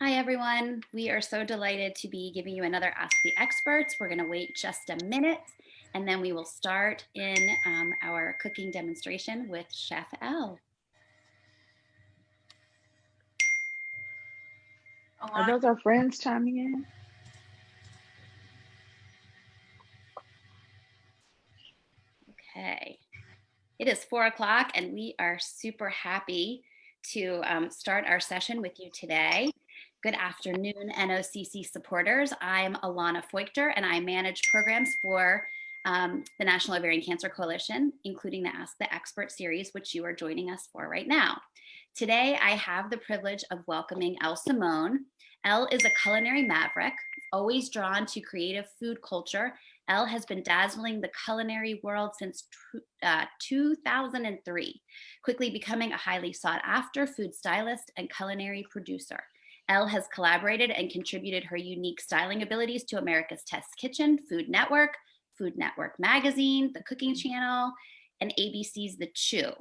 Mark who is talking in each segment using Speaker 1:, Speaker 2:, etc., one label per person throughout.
Speaker 1: Hi, everyone. We are so delighted to be giving you another Ask the Experts. We're going to wait just a minute and then we will start in our cooking demonstration with Chef Elle.
Speaker 2: Are those our friends chiming in?
Speaker 1: Okay. It is 4 o'clock and we are super happy to start our session with you today. Good afternoon, NOCC supporters. I'm Alana Feuchter and I manage programs for the National Ovarian Cancer Coalition, including the Ask the Expert series, which you are joining us for right now. Today, I have the privilege of welcoming Elle Simone. Elle is a culinary maverick, always drawn to creative food culture. Elle has been dazzling the culinary world since 2003, quickly becoming a highly sought after food stylist and culinary producer. Elle has collaborated and contributed her unique styling abilities to America's Test Kitchen, Food Network Magazine, The Cooking Channel, and ABC's The Chew.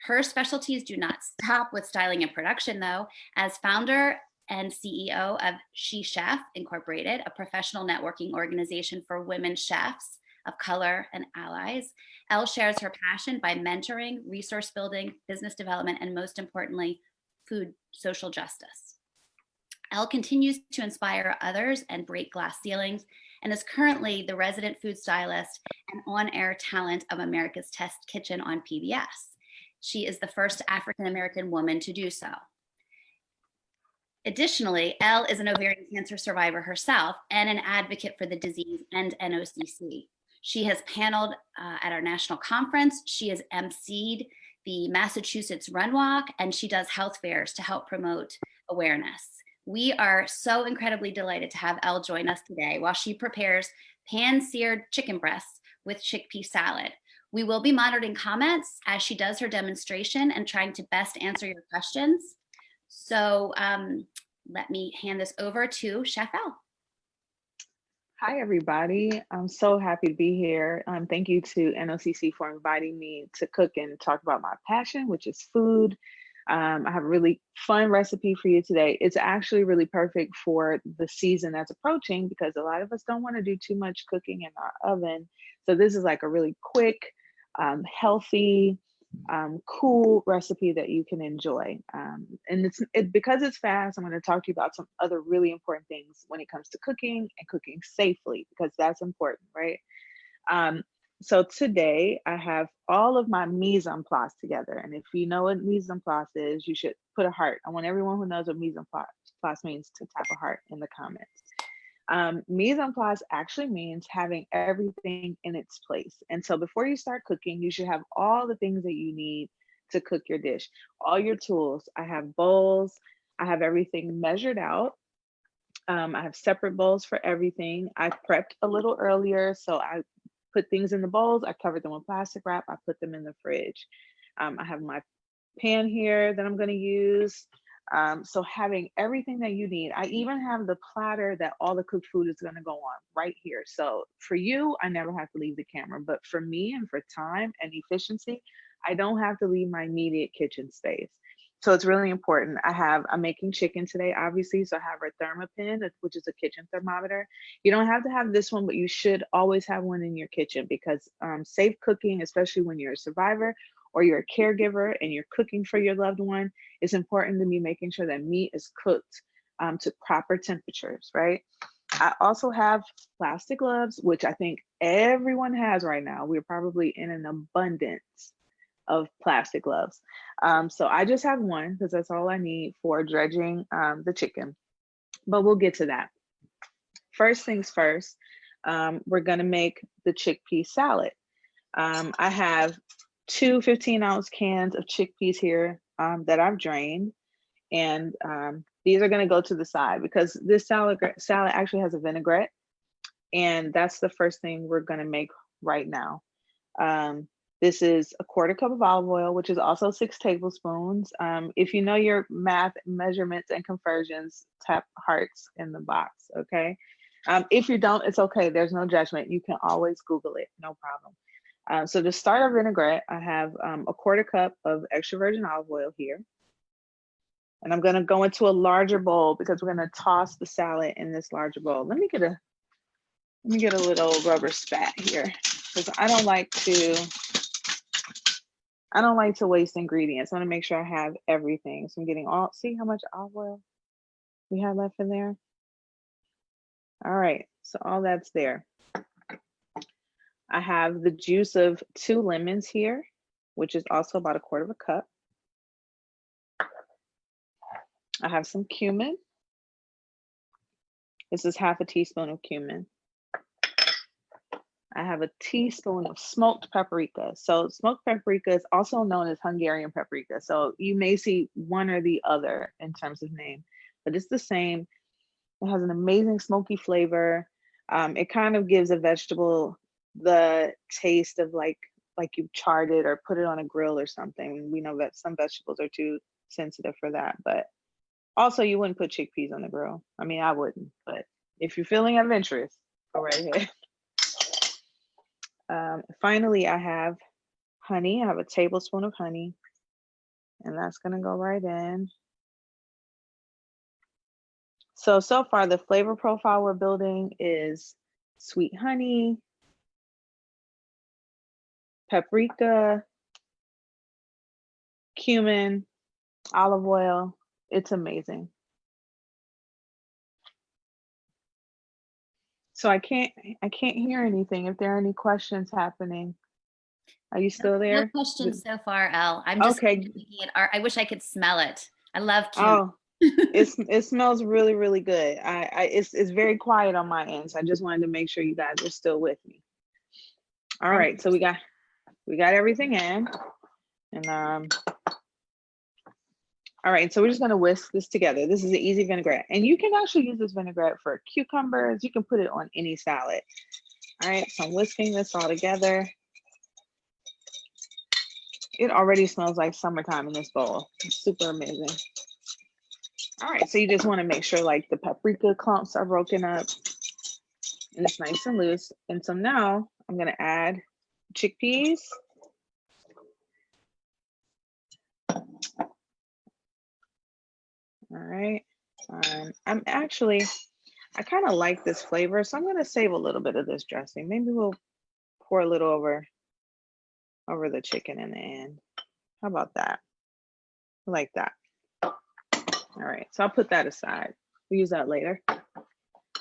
Speaker 1: Her specialties do not stop with styling and production, though. As founder and CEO of SheChef Incorporated, a professional networking organization for women chefs of color and allies, Elle shares her passion by mentoring, resource building, business development, and most importantly, food social justice. Elle continues to inspire others and break glass ceilings and is currently the resident food stylist and on-air talent of America's Test Kitchen on PBS. She is the first African-American woman to do so. Additionally, Elle is an ovarian cancer survivor herself and an advocate for the disease and NOCC. She has paneled at our national conference. She has emceed the Massachusetts Run Walk, and she does health fairs to help promote awareness. We are so incredibly delighted to have Elle join us today while she prepares pan-seared chicken breasts with chickpea salad. We will be monitoring comments as she does her demonstration and trying to best answer your questions. So let me hand this over to Chef Elle.
Speaker 2: Hi, everybody. I'm so happy to be here. Thank you to NOCC for inviting me to cook and talk about my passion, which is food. I have a really fun recipe for you today. It's actually really perfect for the season that's approaching because a lot of us don't want to do too much cooking in our oven. So this is like a really quick, healthy, cool recipe that you can enjoy. And because it's fast, I'm going to talk to you about some other really important things when it comes to cooking and cooking safely, because that's important, right? Um, so today I have all of my mise en place together. And if you know what mise en place is, you should put a heart. I want everyone who knows what mise en place means to tap a heart in the comments. Mise en place actually means having everything in its place. And so before you start cooking, you should have all the things that you need to cook your dish, all your tools. I have bowls, I have everything measured out. I have separate bowls for everything. I prepped a little earlier, so I put things in the bowls. I covered them with plastic wrap. I put them in the fridge. I have my pan here that I'm going to use. So having everything that you need. I even have the platter that all the cooked food is going to go on right here. So for you, I never have to leave the camera, but for me and for time and efficiency, I don't have to leave my immediate kitchen space. So it's really important. I'm making chicken today, obviously. So I have a Thermapen, which is a kitchen thermometer. You don't have to have this one, but you should always have one in your kitchen because safe cooking, especially when you're a survivor or you're a caregiver and you're cooking for your loved one, it's important to be making sure that meat is cooked to proper temperatures, right? I also have plastic gloves, which I think everyone has right now. We're probably in an abundance of plastic gloves. So I just have one because that's all I need for dredging the chicken, but we'll get to that. First things first, we're gonna make the chickpea salad. I have two 15-ounce cans of chickpeas here that I've drained, and these are gonna go to the side because this salad actually has a vinaigrette, and that's the first thing we're gonna make right now. This is a quarter cup of olive oil, which is also 6 tablespoons. If you know your math, measurements, and conversions, tap hearts in the box, okay? If you don't, it's okay. There's no judgment. You can always Google it, no problem. So to start our vinaigrette, I have a quarter cup of extra virgin olive oil here. And I'm gonna go into a larger bowl because we're gonna toss the salad in this larger bowl. Let me get a little rubber spat here because I don't like to waste ingredients. I want to make sure I have everything. So I'm getting all, see how much olive oil we have left in there? All right, so all that's there. I have the juice of 2 lemons here, which is also about 1/4 cup. I have some cumin. This is 1/2 teaspoon of cumin. I have a teaspoon of smoked paprika. So smoked paprika is also known as Hungarian paprika. So you may see one or the other in terms of name, but it's the same. It has an amazing smoky flavor. It kind of gives a vegetable the taste of like you charred it or put it on a grill or something. We know that some vegetables are too sensitive for that, but also you wouldn't put chickpeas on the grill. I mean, I wouldn't, but if you're feeling adventurous, go right ahead. Finally, I have honey. I have a tablespoon of honey, and that's gonna go right in. So far, the flavor profile we're building is sweet honey, paprika, cumin, olive oil. It's amazing. So I can't hear anything. If there are any questions happening, are you still
Speaker 1: No
Speaker 2: there?
Speaker 1: questions so far, Elle. I'm just
Speaker 2: Okay.
Speaker 1: thinking I wish I could smell it. I love cumin.
Speaker 2: Oh, it smells really, really good. It's very quiet on my end, so I just wanted to make sure you guys are still with me. All right, so we got everything in, and all right, so we're just gonna whisk this together. This is an easy vinaigrette, and you can actually use this vinaigrette for cucumbers. You can put it on any salad. All right, so I'm whisking this all together. It already smells like summertime in this bowl. It's super amazing. All right, so you just want to make sure like the paprika clumps are broken up and it's nice and loose. And so now I'm gonna add chickpeas. All right, I kind of like this flavor, so I'm gonna save a little bit of this dressing. Maybe we'll pour a little over the chicken in the end. How about that? I like that. All right, so I'll put that aside. We'll use that later. All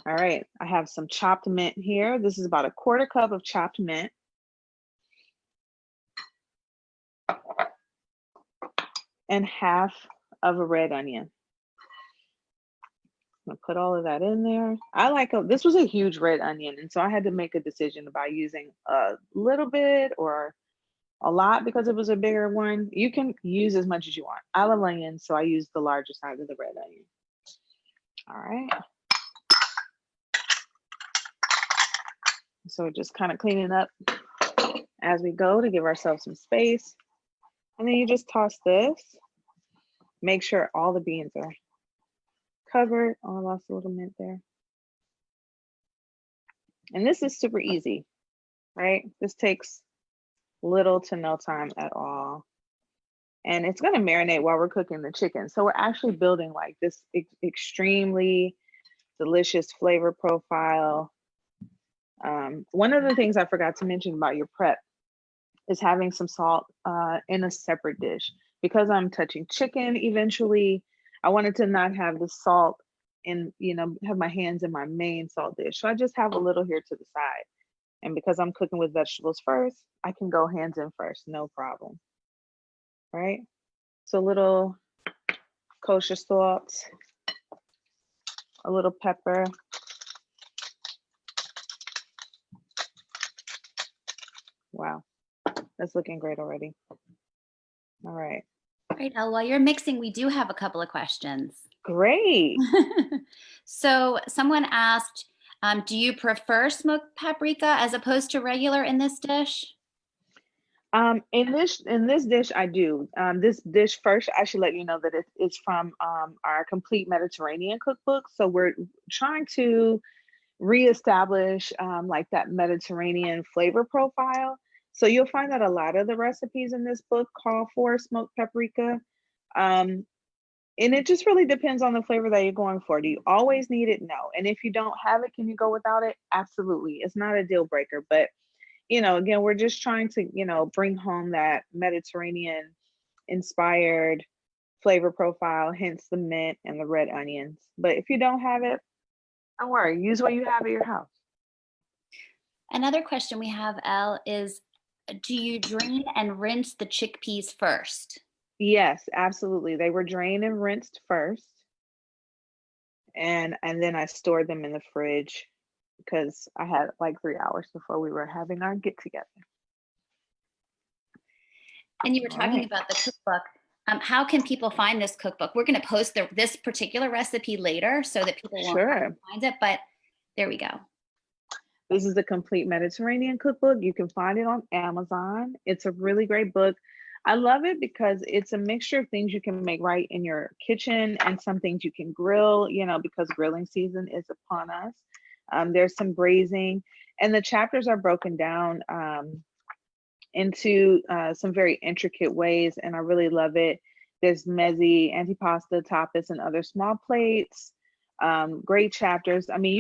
Speaker 2: right, I have some chopped mint here. This is about 1/4 cup of chopped mint. And 1/2 of a red onion. I'm gonna put all of that in there. This was a huge red onion, and so I had to make a decision about using a little bit or a lot because it was a bigger one. You can use as much as you want. I love onions, so I used the larger size of the red onion. All right. So we're just kind of cleaning up as we go to give ourselves some space. And then you just toss this. Make sure all the beans are covered. Oh, I lost a little mint there. And this is super easy, right? This takes little to no time at all. And it's gonna marinate while we're cooking the chicken. So we're actually building like this extremely delicious flavor profile. One of the things I forgot to mention about your prep is having some salt in a separate dish. Because I'm touching chicken eventually, I wanted to not have the salt and have my hands in my main salt dish. So I just have a little here to the side. And because I'm cooking with vegetables first, I can go hands in first, no problem. Right? So a little kosher salt, a little pepper. Wow, that's looking great already. All right.
Speaker 1: Great, Elle. While you're mixing, we do have a couple of questions.
Speaker 2: Great.
Speaker 1: So someone asked, do you prefer smoked paprika as opposed to regular in this dish?
Speaker 2: In this dish, I do. This dish first, I should let you know that it's from our Complete Mediterranean cookbook. So we're trying to reestablish like that Mediterranean flavor profile. So you'll find that a lot of the recipes in this book call for smoked paprika. And it just really depends on the flavor that you're going for. Do you always need it? No. And if you don't have it, can you go without it? Absolutely. It's not a deal breaker. But, again, we're just trying to, bring home that Mediterranean inspired flavor profile, hence the mint and the red onions. But if you don't have it, don't worry. Use what you have at your house.
Speaker 1: Another question we have, Elle, is do you drain and rinse the chickpeas first?
Speaker 2: Yes, absolutely. They were drained and rinsed first. And then I stored them in the fridge because I had like 3 hours before we were having our get together.
Speaker 1: And you were
Speaker 2: All
Speaker 1: talking
Speaker 2: right.
Speaker 1: about the cookbook. How can people find this cookbook? We're going to post this particular recipe later so that people won't have
Speaker 2: Sure.
Speaker 1: to find it, but there we go.
Speaker 2: This is the Complete Mediterranean Cookbook. You can find it on Amazon. It's a really great book. I love it because it's a mixture of things you can make right in your kitchen and some things you can grill, because grilling season is upon us. There's some braising, and the chapters are broken down into some very intricate ways, and I really love it. There's mezzi, antipasta, tapas, and other small plates. Great chapters. I mean,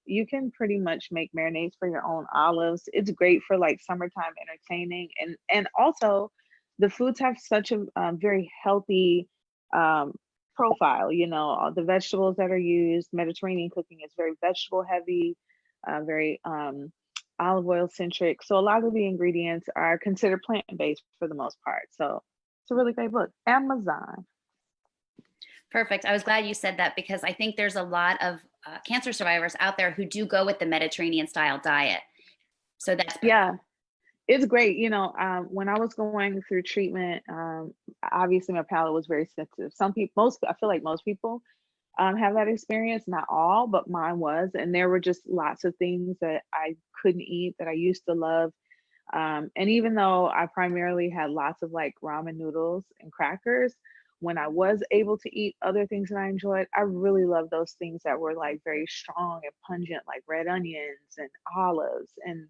Speaker 2: you can pretty much make marinades for your own olives. It's great for like summertime entertaining, and also the foods have such a very healthy profile. All the vegetables that are used. Mediterranean cooking is very vegetable heavy, very olive oil centric. So a lot of the ingredients are considered plant based for the most part. So it's a really great book. Amazon.
Speaker 1: Perfect. I was glad you said that because I think there's a lot of cancer survivors out there who do go with the Mediterranean style diet. So that's
Speaker 2: Yeah, it's great. When I was going through treatment, obviously my palate was very sensitive. Some people, I feel like most people have that experience, not all, but mine was. And there were just lots of things that I couldn't eat that I used to love. And even though I primarily had lots of like ramen noodles and crackers, when I was able to eat other things that I enjoyed, I really loved those things that were like very strong and pungent, like red onions and olives and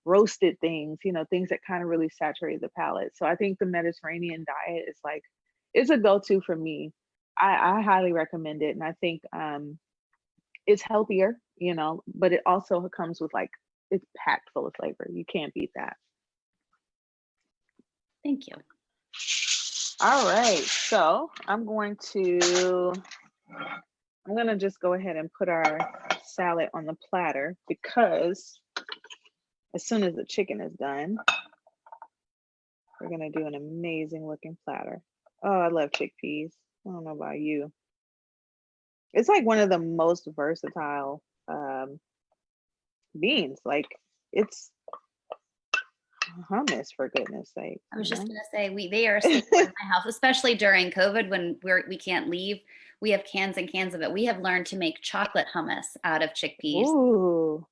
Speaker 2: roasted things, things that kind of really saturate the palate. So I think the Mediterranean diet is like, it's a go-to for me. I highly recommend it. And I think it's healthier, but it also comes with like, it's packed full of flavor. You can't beat that.
Speaker 1: Thank you.
Speaker 2: All right, so I'm going to just go ahead and put our salad on the platter because as soon as the chicken is done, we're gonna do an amazing looking platter. Oh, I love chickpeas. I don't know about you. It's like one of the most versatile beans. Like it's hummus, for goodness sake.
Speaker 1: I was just going to say they are a staple in my house, especially during COVID when we can't leave. We have cans and cans of it. We have learned to make chocolate hummus out of chickpeas.
Speaker 2: Ooh,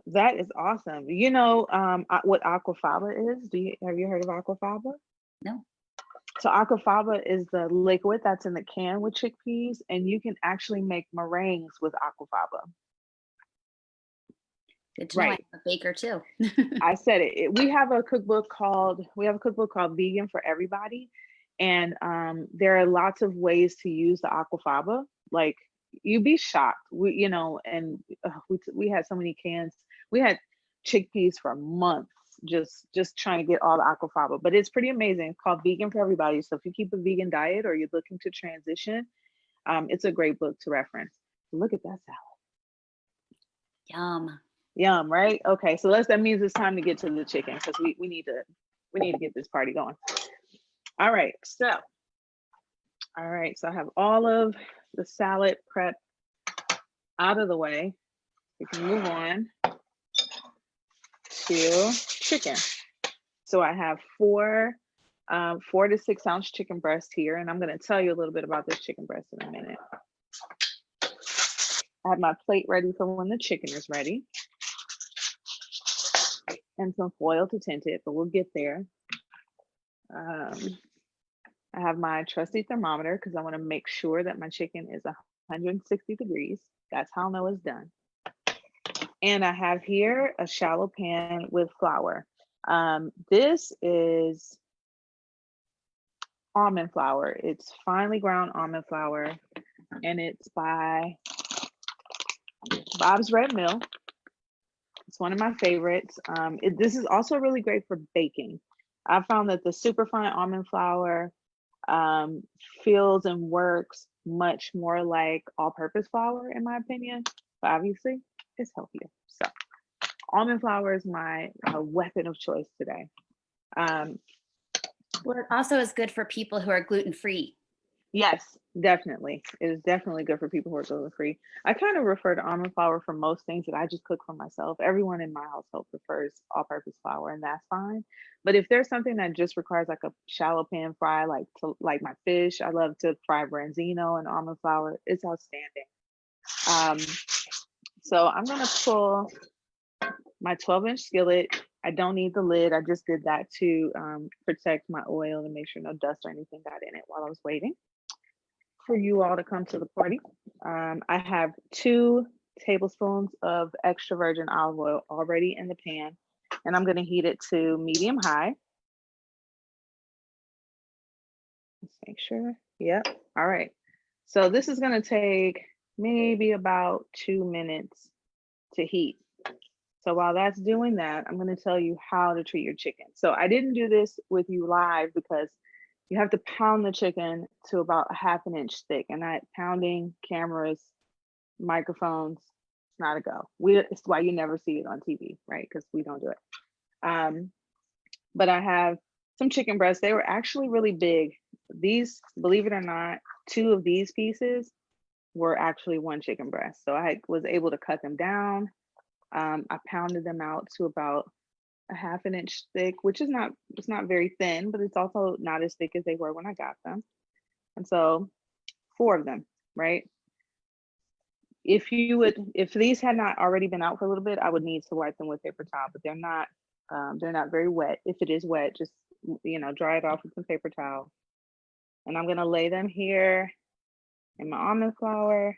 Speaker 2: that is awesome. What aquafaba is? Have you heard of aquafaba?
Speaker 1: No.
Speaker 2: So aquafaba is the liquid that's in the can with chickpeas, and you can actually make meringues with aquafaba.
Speaker 1: Good to know. I'm a baker too.
Speaker 2: I said it. We have a cookbook called Vegan for Everybody, and there are lots of ways to use the aquafaba. Like you'd be shocked. We had so many cans. We had chickpeas for months, just trying to get all the aquafaba. But it's pretty amazing. It's called Vegan for Everybody. So if you keep a vegan diet or you're looking to transition, it's a great book to reference. Look at that salad. Yum, right? Okay, so that means it's time to get to the chicken because we need to get this party going. All right, so I have all of the salad prep out of the way. We can move on to chicken. So I have 4 to 6 ounce chicken breast here, and I'm going to tell you a little bit about this chicken breast in a minute. I have my plate ready for when the chicken is ready. And some foil to tint it, but we'll get there. I have my trusty thermometer because I want to make sure that my chicken is 160 degrees. That's how I'll know it's done. And I have here a shallow pan with flour. This is almond flour. It's finely ground almond flour, and it's by Bob's Red Mill. It's one of my favorites. This is also really great for baking. I found that the superfine almond flour feels and works much more like all-purpose flour, in my opinion. But obviously, it's healthier. So, almond flour is my weapon of choice today.
Speaker 1: Well, it also is good for people who are gluten-free.
Speaker 2: Yes, definitely. It is definitely good for people who are gluten-free. I kind of refer to almond flour for most things that I just cook for myself. Everyone in my household prefers all-purpose flour, and that's fine. But if there's something that just requires like a shallow pan fry, like my fish, I love to fry branzino and almond flour. It's outstanding. So I'm gonna pull my 12-inch skillet. I don't need the lid. I just did that to protect my oil and make sure no dust or anything got in it while I was waiting for you all to come to the party. I have 2 tablespoons of extra virgin olive oil already in the pan, and I'm gonna heat it to medium high. Let's make sure. Yep. All right. So this is gonna take maybe about 2 minutes to heat. So while that's doing that, I'm going to tell you how to treat your chicken. So I didn't do this with you live because you have to pound the chicken to about a half an inch thick, and that pounding, cameras, microphones, it's not a go. It's why you never see it on TV, right? Because we don't do it. But I have some chicken breasts. They were actually really big. These, believe it or not, 2 of these pieces were actually 1 chicken breast. So I was able to cut them down. I pounded them out to about a half an inch thick, which is it's not very thin, but it's also not as thick as they were when I got them. And so 4 of them, right? If these had not already been out for a little bit, I would need to wipe them with paper towel, but they're not very wet. If it is wet, just, dry it off with some paper towel. And I'm gonna lay them here in my almond flour.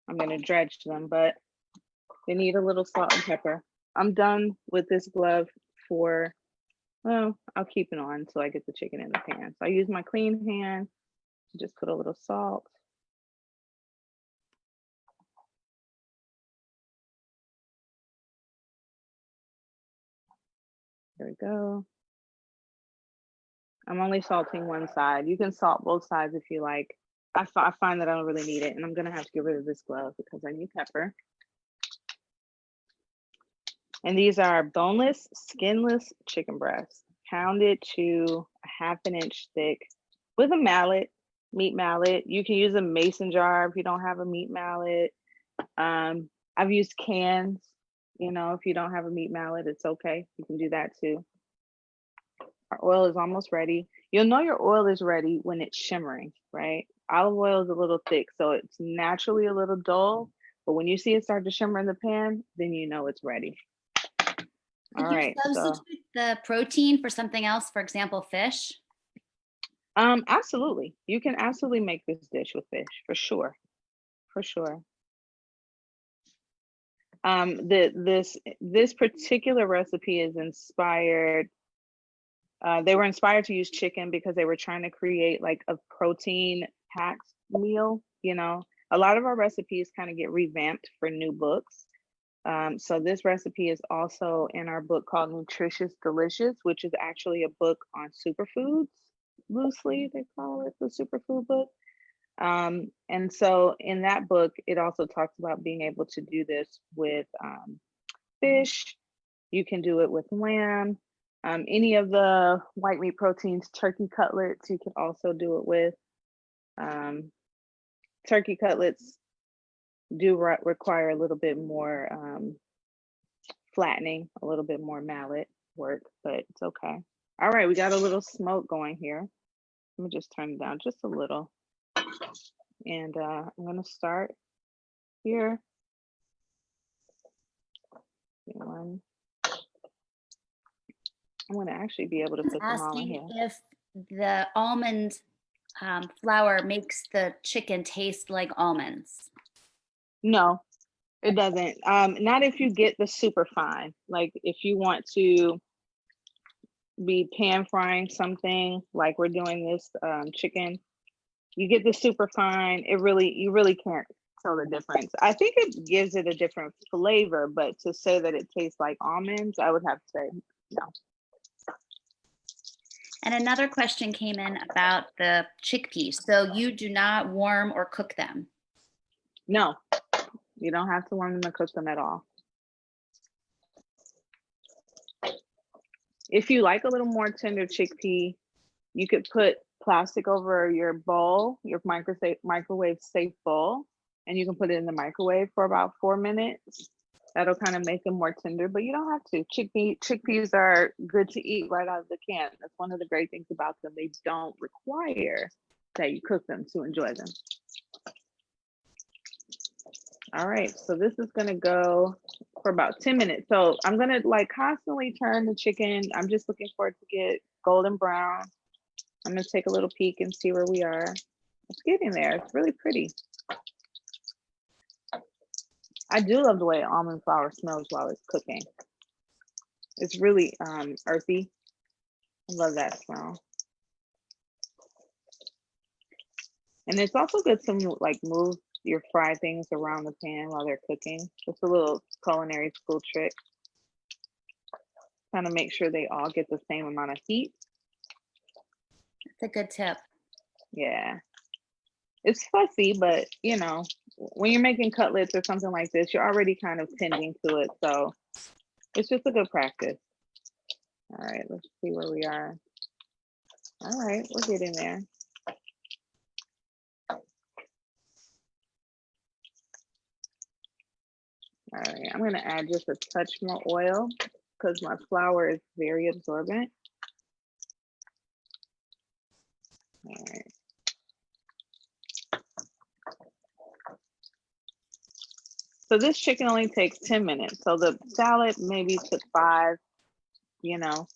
Speaker 2: I'm gonna dredge them, but they need a little salt and pepper. I'm done with this glove for, well, I'll keep it on until I get the chicken in the pan. So I use my clean hand to just put a little salt. There we go. I'm only salting one side. You can salt both sides if you like. I find that I don't really need it, and I'm gonna have to get rid of this glove because I need pepper. And these are boneless, skinless chicken breasts, pounded to a half an inch thick with a mallet, meat mallet. You can use a mason jar if you don't have a meat mallet. I've used cans, if you don't have a meat mallet, it's okay. You can do that too. Our oil is almost ready. You'll know your oil is ready when it's shimmering, right? Olive oil is a little thick, so it's naturally a little dull, but when you see it start to shimmer in the pan, then you know it's ready. All right.
Speaker 1: Could you substitute the protein for something else, for example, fish?
Speaker 2: Absolutely. You can absolutely make this dish with fish, for sure. For sure. This particular recipe is inspired. They were inspired to use chicken because they were trying to create like a protein packed meal. A lot of our recipes kind of get revamped for new books. So this recipe is also in our book called Nutritious Delicious, which is actually a book on superfoods. Loosely, they call it the superfood book. And so in that book, it also talks about being able to do this with fish. You can do it with lamb. Any of the white meat proteins, turkey cutlets, you can also do it with. Turkey cutlets do require a little bit more flattening, a little bit more mallet work, but it's okay. All right, we got a little smoke going here. Let me just turn it down just a little. And I'm gonna start here. I'm gonna actually be able to put them all in here.
Speaker 1: If the almond flour makes the chicken taste like almonds.
Speaker 2: No, it doesn't. Not if you get the super fine. Like if you want to be pan frying something like we're doing this chicken, you get the super fine. You really can't tell the difference. I think it gives it a different flavor, but to say that it tastes like almonds, I would have to say no.
Speaker 1: And another question came in about the chickpeas. So you do not warm or cook them.
Speaker 2: No, you don't have to warm them or cook them at all. If you like a little more tender chickpea, you could put plastic over your bowl, your microwave safe bowl, and you can put it in the microwave for about 4 minutes. That'll kind of make them more tender, but you don't have to. Chickpeas are good to eat right out of the can. That's one of the great things about them. They don't require that you cook them to enjoy them. All right, so this is gonna go for about 10 minutes. So I'm gonna like constantly turn the chicken. I'm just looking for it to get golden brown. I'm gonna take a little peek and see where we are. It's getting there. It's really pretty. I do love the way almond flour smells while it's cooking. It's really earthy. I love that smell. And it's also good to like move your fried things around the pan while they're cooking. Just a little culinary school trick. Kind of make sure they all get the same amount of heat.
Speaker 1: That's a good tip.
Speaker 2: Yeah. It's fussy, but you know, when you're making cutlets or something like this, you're already kind of tending to it. So it's just a good practice. All right, let's see where we are. All right, we're getting there. All right, I'm gonna add just a touch more oil because my flour is very absorbent. All right. So this chicken only takes 10 minutes. So the salad maybe took 5, you know.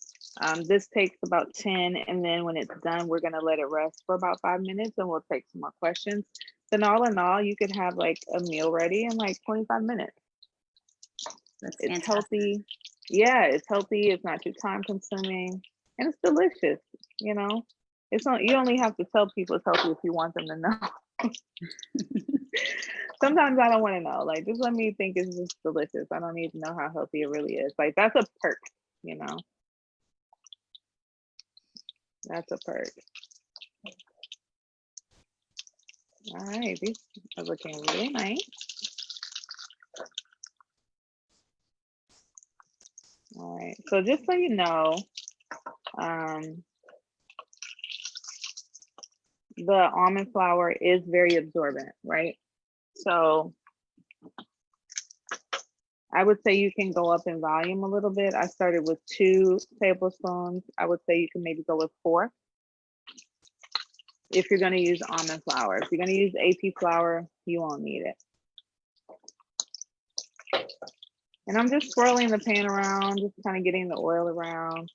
Speaker 2: This takes about 10, and then when it's done, we're gonna let it rest for about 5 minutes and we'll take some more questions. Then all in all, you could have like a meal ready in like 25 minutes.
Speaker 1: That's
Speaker 2: It's
Speaker 1: fantastic.
Speaker 2: healthy. Yeah, it's healthy. It's not too time consuming, and it's delicious. You know, it's not. You only have to tell people it's healthy if you want them to know. Sometimes I don't want to know. Like, just let me think it's just delicious. I don't need to know how healthy it really is. Like, that's a perk. You know, that's a perk. All right, these are looking really nice. All right, so just so you know, the almond flour is very absorbent, right? So I would say you can go up in volume a little bit. I started with 2 tablespoons. I would say you can maybe go with 4 if you're going to use almond flour. If you're going to use AP flour, you won't need it. And I'm just swirling the pan around, just kind of getting the oil around.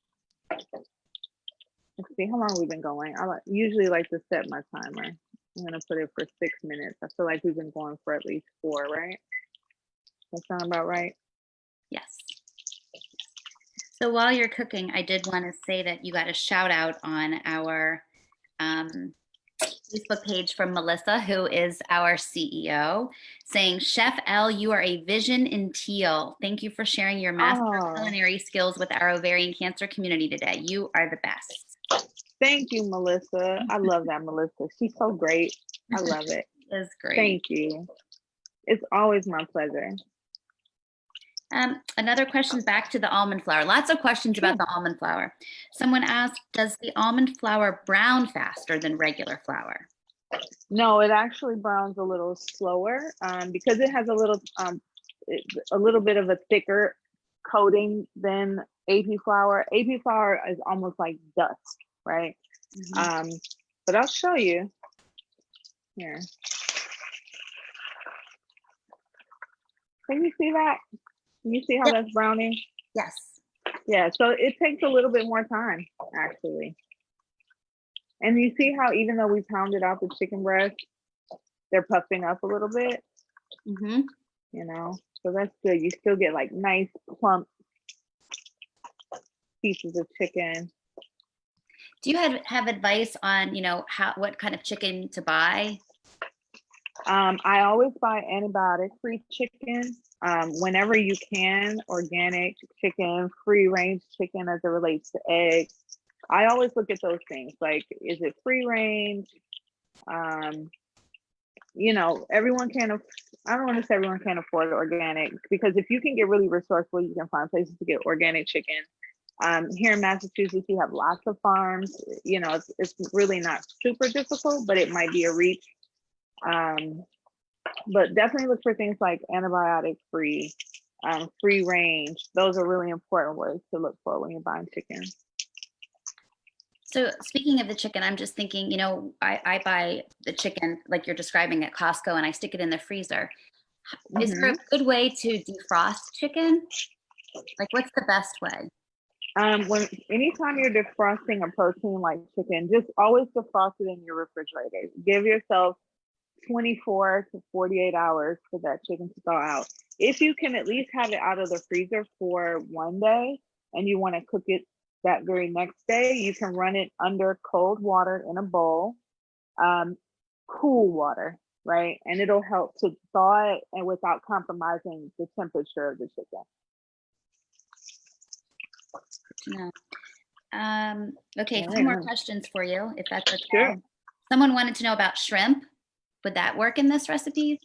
Speaker 2: Let's see, how long we've been going? I usually like to set my timer. I'm going to put it for 6 minutes. I feel like we've been going for at least 4, right? That sound about right?
Speaker 1: Yes. So while you're cooking, I did want to say that you got a shout out on our Facebook page from Melissa, who is our CEO, saying, Chef Elle, you are a vision in teal. Thank you for sharing your master culinary skills with our ovarian cancer community today. You are the best.
Speaker 2: Thank you, Melissa. I love that, Melissa. She's so great. I love it.
Speaker 1: It's great.
Speaker 2: Thank you. It's always my pleasure.
Speaker 1: Another question back to the almond flour. Lots of questions about the almond flour. Someone asked, does the almond flour brown faster than regular flour?
Speaker 2: No, it actually browns a little slower because it has a little bit of a thicker coating than AP flour. AP flour is almost like dust, right? Mm-hmm. But I'll show you here. Can you see that? Can you see how that's browning?
Speaker 1: Yes.
Speaker 2: Yeah, so it takes a little bit more time, actually. And you see how even though we pounded out the chicken breast, they're puffing up a little bit? Mm-hmm. You know, so that's good. You still get like nice, plump pieces of chicken.
Speaker 1: Do you have advice on, what kind of chicken to buy?
Speaker 2: I always buy antibiotic-free chicken. Whenever you can, organic chicken, free-range chicken as it relates to eggs. I always look at those things, like, is it free-range? Everyone can, I don't want to say everyone can afford organic, because if you can get really resourceful, you can find places to get organic chicken. Here in Massachusetts, you have lots of farms. It's really not super difficult, but it might be a reach. But definitely look for things like antibiotic free, free range. Those are really important words to look for when you're buying chicken.
Speaker 1: So speaking of the chicken, I'm just thinking, I buy the chicken like you're describing at Costco, and I stick it in the freezer. Is there a good way to defrost chicken? Like, what's the best way?
Speaker 2: Anytime you're defrosting a protein like chicken, just always defrost it in your refrigerator. Give yourself 24 to 48 hours for that chicken to thaw out. If you can at least have it out of the freezer for one day and you want to cook it that very next day, you can run it under cold water in a bowl, cool water, right? And it'll help to thaw it and without compromising the temperature of the chicken.
Speaker 1: Okay, 2 more questions for you, if that's okay.
Speaker 2: Sure.
Speaker 1: Someone wanted to know about shrimp. Would that work in this recipe?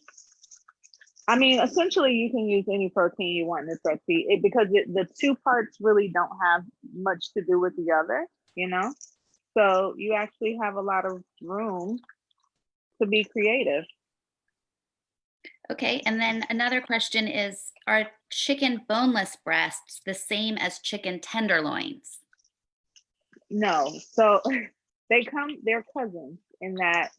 Speaker 2: I mean, essentially, you can use any protein you want in this recipe because the two parts really don't have much to do with the other, So you actually have a lot of room to be creative.
Speaker 1: Okay, and then another question is, are chicken boneless breasts the same as chicken tenderloins?
Speaker 2: No, so they're cousins in that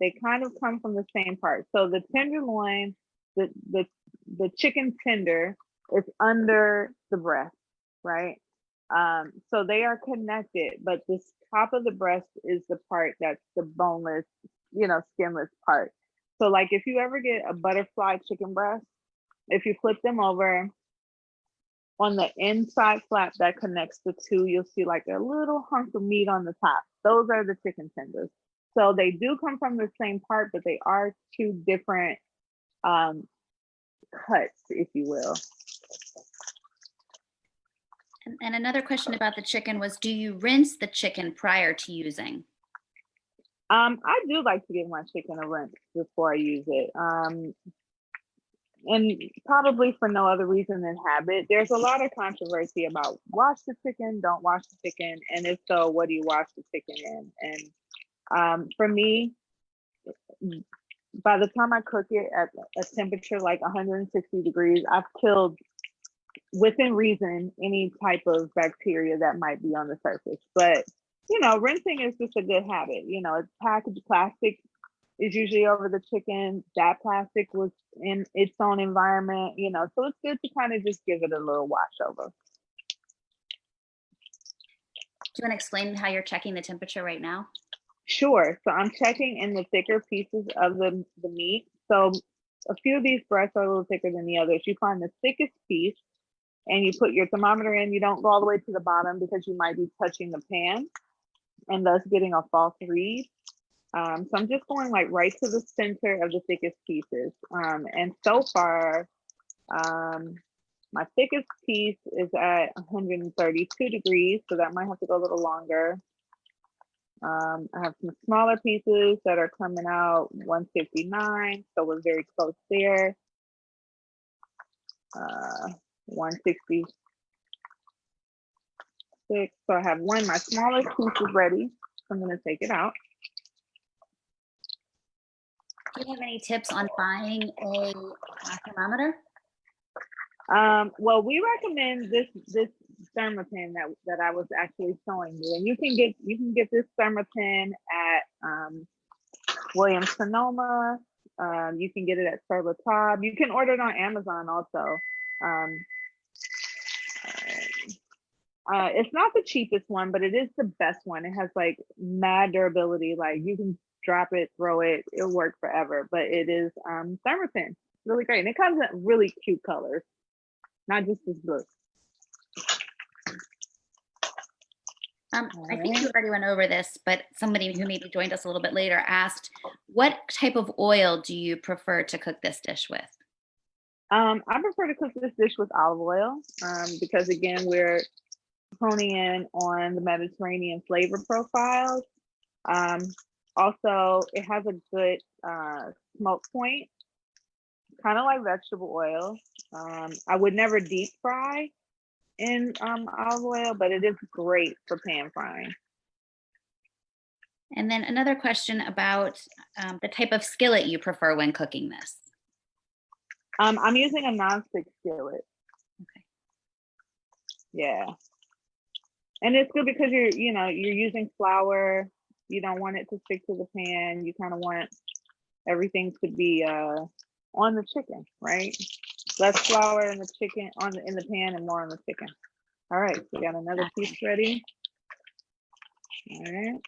Speaker 2: they kind of come from the same part. So the tenderloin, the chicken tender is under the breast, right? So they are connected, but this top of the breast is the part that's the boneless, skinless part. So like if you ever get a butterfly chicken breast, if you flip them over, on the inside flap that connects the two, you'll see like a little hunk of meat on the top. Those are the chicken tenders. So they do come from the same part, but they are two different cuts, if you will.
Speaker 1: And another question about the chicken was, do you rinse the chicken prior to using?
Speaker 2: I do like to give my chicken a rinse before I use it. And probably for no other reason than habit. There's a lot of controversy about wash the chicken, don't wash the chicken, and if so, what do you wash the chicken in? And for me, by the time I cook it at a temperature like 160 degrees, I've killed, within reason, any type of bacteria that might be on the surface. But, rinsing is just a good habit. It's packaged plastic is usually over the chicken. That plastic was in its own environment, so it's good to kind of just give it a little wash over.
Speaker 1: Do you want to explain how you're checking the temperature right now?
Speaker 2: Sure. So I'm checking in the thicker pieces of the meat. So a few of these breasts are a little thicker than the others. You find the thickest piece and you put your thermometer in. You don't go all the way to the bottom because you might be touching the pan and thus getting a false read. So I'm just going like right to the center of the thickest pieces. And so far, my thickest piece is at 132 degrees, so that might have to go a little longer. I have some smaller pieces that are coming out 159, so we're very close there. 166. So I have my smallest piece is ready. So I'm going to take it out.
Speaker 1: Do you have any tips on buying a thermometer?
Speaker 2: Well, we recommend this Thermapen that I was actually showing you, and you can get this Thermapen at Williams Sonoma. You can get it at Sur La Table. You can order it on Amazon also. It's not the cheapest one, but it is the best one. It has like mad durability. Like you can drop it, throw it, it'll work forever. But it is Thermapen. Really great. And it comes in really cute colors, not just this blue.
Speaker 1: I think
Speaker 2: All
Speaker 1: you already went over this, but somebody who maybe joined us a little bit later asked, what type of oil do you prefer to cook this dish with?
Speaker 2: I prefer to cook this dish with olive oil because again, we're honing in on the Mediterranean flavor profiles. Um, Also, it has a good smoke point, kind of like vegetable oil. I would never deep fry in olive oil, but it is great for pan frying.
Speaker 1: And then another question about the type of skillet you prefer when cooking this.
Speaker 2: I'm using a non-stick skillet.
Speaker 1: Okay.
Speaker 2: Yeah, and it's good because you're using flour. You don't want it to stick to the pan. You kind of want everything to be on the chicken, right? Less flour in the chicken in the pan and more on the chicken. All right, we got another piece ready. All right.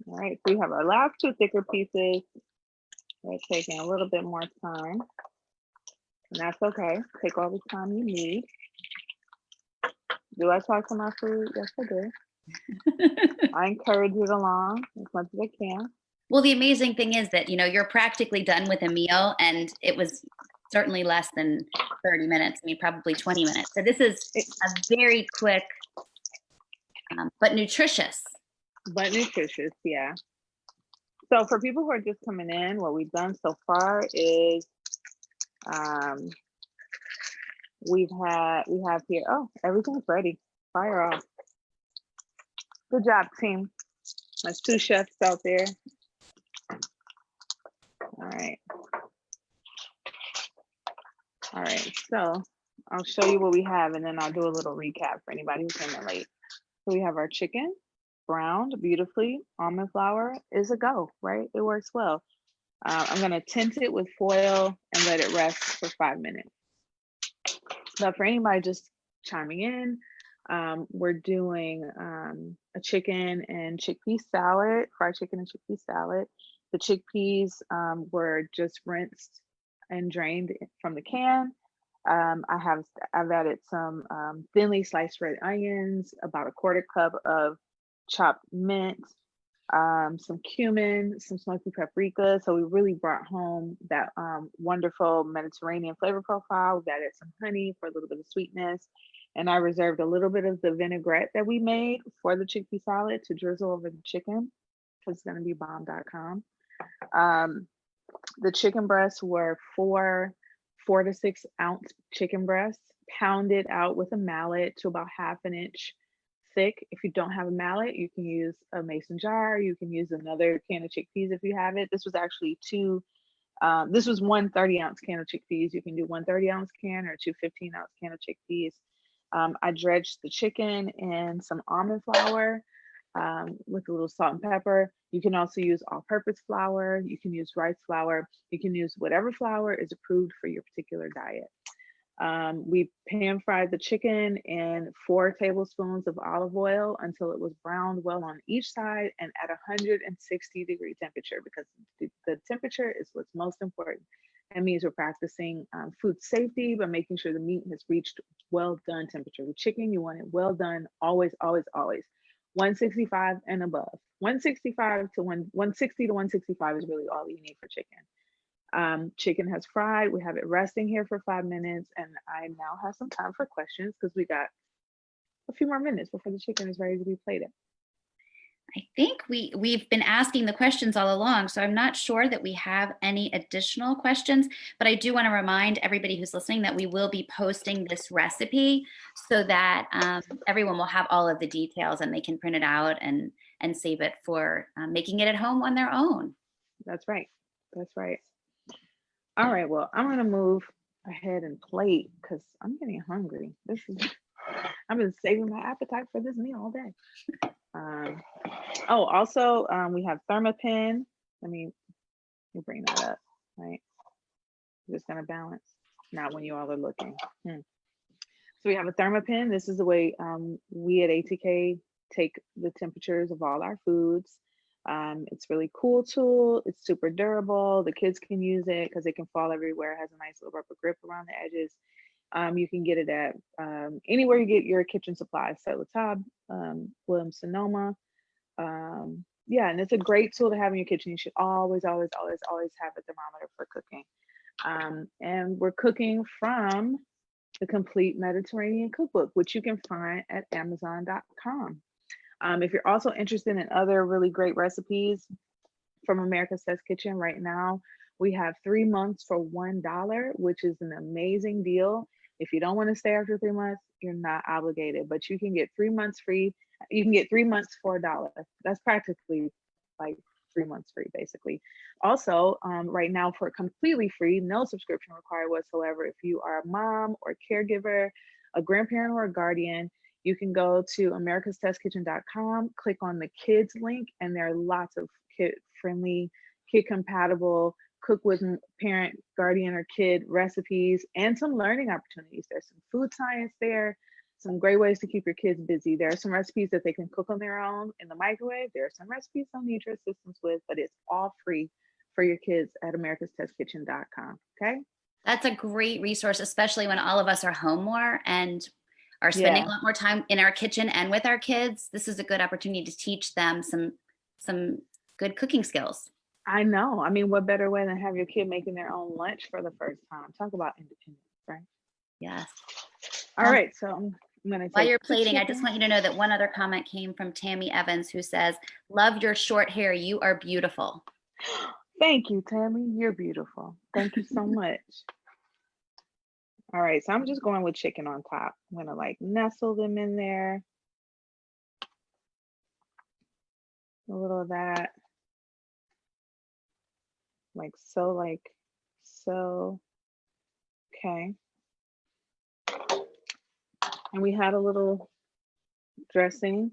Speaker 2: All right, so we have our last two thicker pieces. They're taking a little bit more time, and that's okay. Take all the time you need. Do I talk to my food? Yes, I do. I encourage it along as much as I can.
Speaker 1: Well, the amazing thing is that, you're practically done with a meal, and it was certainly less than 30 minutes. I mean, probably 20 minutes. So this is a very quick, but nutritious.
Speaker 2: But nutritious, yeah. So for people who are just coming in, what we've done so far is we have here, oh, everything's ready. Fire off. Good job, team. My two chefs out there. All right. All right, so I'll show you what we have and then I'll do a little recap for anybody who came in late. So we have our chicken, browned beautifully. Almond flour is a go, right? It works well. I'm gonna tint it with foil and let it rest for 5 minutes. But for anybody just chiming in, we're doing a chicken and chickpea salad, fried chicken and chickpea salad. The chickpeas were just rinsed and drained from the can. I've added some thinly sliced red onions, about a quarter cup of chopped mint, some cumin, some smoky paprika. So we really brought home that wonderful Mediterranean flavor profile. We've added some honey for a little bit of sweetness. And I reserved a little bit of the vinaigrette that we made for the chickpea salad to drizzle over the chicken because it's going to be bomb.com. The chicken breasts were 4 to 6 ounce chicken breasts, pounded out with a mallet to about 1/2 inch thick. If you don't have a mallet, you can use a mason jar. You can use another can of chickpeas if you have it. This was actually this was 1 30-ounce can of chickpeas. You can do 1 30-ounce can or 2 15-ounce can of chickpeas. I dredged the chicken in some almond flour with a little salt and pepper. You can also use all-purpose flour. You can use rice flour. You can use whatever flour is approved for your particular diet. We pan fried the chicken in 4 tablespoons of olive oil until it was browned well on each side and at 160-degree temperature, because the temperature is what's most important. That means we're practicing food safety by making sure the meat has reached well done temperature. With chicken, you want it well done, always, always, always. 165 and above. 160 to 165 is really all you need for chicken. Chicken has fried. We have it resting here for 5 minutes, and I now have some time for questions because we got a few more minutes before the chicken is ready to be plated.
Speaker 1: I think we've been asking the questions all along, so I'm not sure that we have any additional questions, but I do want to remind everybody who's listening that we will be posting this recipe so that everyone will have all of the details and they can print it out and save it for making it at home on their own.
Speaker 2: That's right. That's right. All right, well, I'm gonna move ahead and plate because I'm getting hungry. I've been saving my appetite for this meal all day. Also, we have Thermapen. Let me bring that up, right? I'm just gonna balance, not when you all are looking. So we have a Thermapen. This is the way we at ATK take the temperatures of all our foods. It's really cool tool. It's super durable. The kids can use it because it can fall everywhere. It has a nice little rubber grip around the edges. You can get it at anywhere you get your kitchen supplies. So Tab, Williams Sonoma. Yeah, and it's a great tool to have in your kitchen. You should always, always, always, always have a thermometer for cooking. And we're cooking from the Complete Mediterranean Cookbook, which you can find at Amazon.com. If you're also interested in other really great recipes from America's Test Kitchen right now, we have 3 months for $1, which is an amazing deal. If you don't want to stay after 3 months, you're not obligated, but you can get 3 months free. You can get 3 months for $1. That's practically like 3 months free, basically. Also, right now for completely free, no subscription required whatsoever. If you are a mom or caregiver, a grandparent or a guardian, you can go to americastestkitchen.com, click on the kids link, and there are lots of kid-friendly, kid-compatible, cook with parent, guardian, or kid recipes, and some learning opportunities. There's some food science there, some great ways to keep your kids busy. There are some recipes that they can cook on their own in the microwave. There are some recipes they'll need your assistance with, but it's all free for your kids at americastestkitchen.com. Okay.
Speaker 1: That's a great resource, especially when all of us are home more and are spending a lot more time in our kitchen and with our kids. This is a good opportunity to teach them some good cooking skills.
Speaker 2: I know. I mean, what better way than have your kid making their own lunch for the first time? Talk about independence, right?
Speaker 1: Yes.
Speaker 2: All right. So I'm going to
Speaker 1: while you're plating, I just want you to know that one other comment came from Tammy Evans, who says, "Love your short hair. You are beautiful."
Speaker 2: Thank you, Tammy. You're beautiful. Thank you so much. All right. So I'm just going with chicken on top. I'm going to like nestle them in there. A little of that. Like so. Okay. And we had a little dressing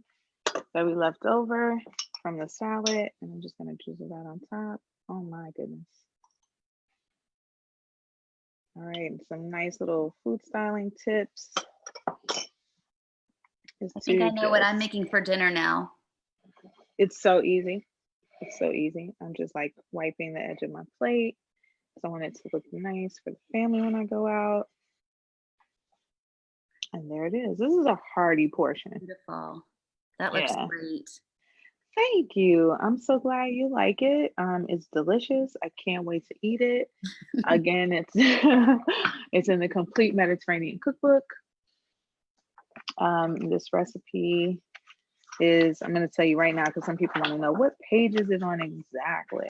Speaker 2: that we left over from the salad, and I'm just going to drizzle that on top. Oh my goodness. All right, and some nice little food styling tips.
Speaker 1: I think I know what I'm making for dinner now.
Speaker 2: It's so easy. It's so easy. I'm just like wiping the edge of my plate. So I want it to look nice for the family when I go out. And there it is. This is a hearty portion.
Speaker 1: Beautiful. That looks great.
Speaker 2: Thank you. I'm so glad you like it. It's delicious. I can't wait to eat it. Again, it's it's in the Complete Mediterranean Cookbook. This recipe is, I'm going to tell you right now because some people want to know what page is it on exactly.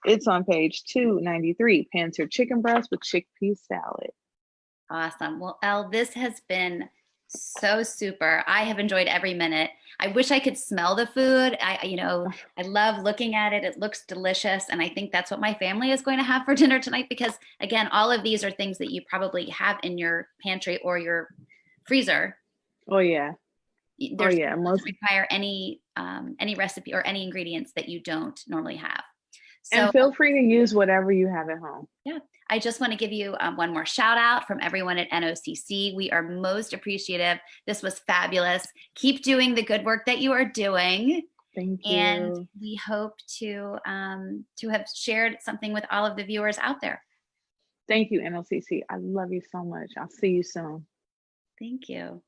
Speaker 2: It's on page 293, pan-seared chicken breast with chickpea salad.
Speaker 1: Awesome. Well, Elle, this has been so super. I have enjoyed every minute. I wish I could smell the food. I love looking at it. It looks delicious. And I think that's what my family is going to have for dinner tonight, because again, all of these are things that you probably have in your pantry or your freezer.
Speaker 2: Oh yeah.
Speaker 1: There's most require any recipe or any ingredients that you don't normally have. So,
Speaker 2: and feel free to use whatever you have at home.
Speaker 1: Yeah. I just want to give you one more shout out from everyone at NOCC. We are most appreciative. This was fabulous. Keep doing the good work that you are doing.
Speaker 2: Thank you.
Speaker 1: And we hope to have shared something with all of the viewers out there.
Speaker 2: Thank you, NOCC. I love you so much. I'll see you soon.
Speaker 1: Thank you.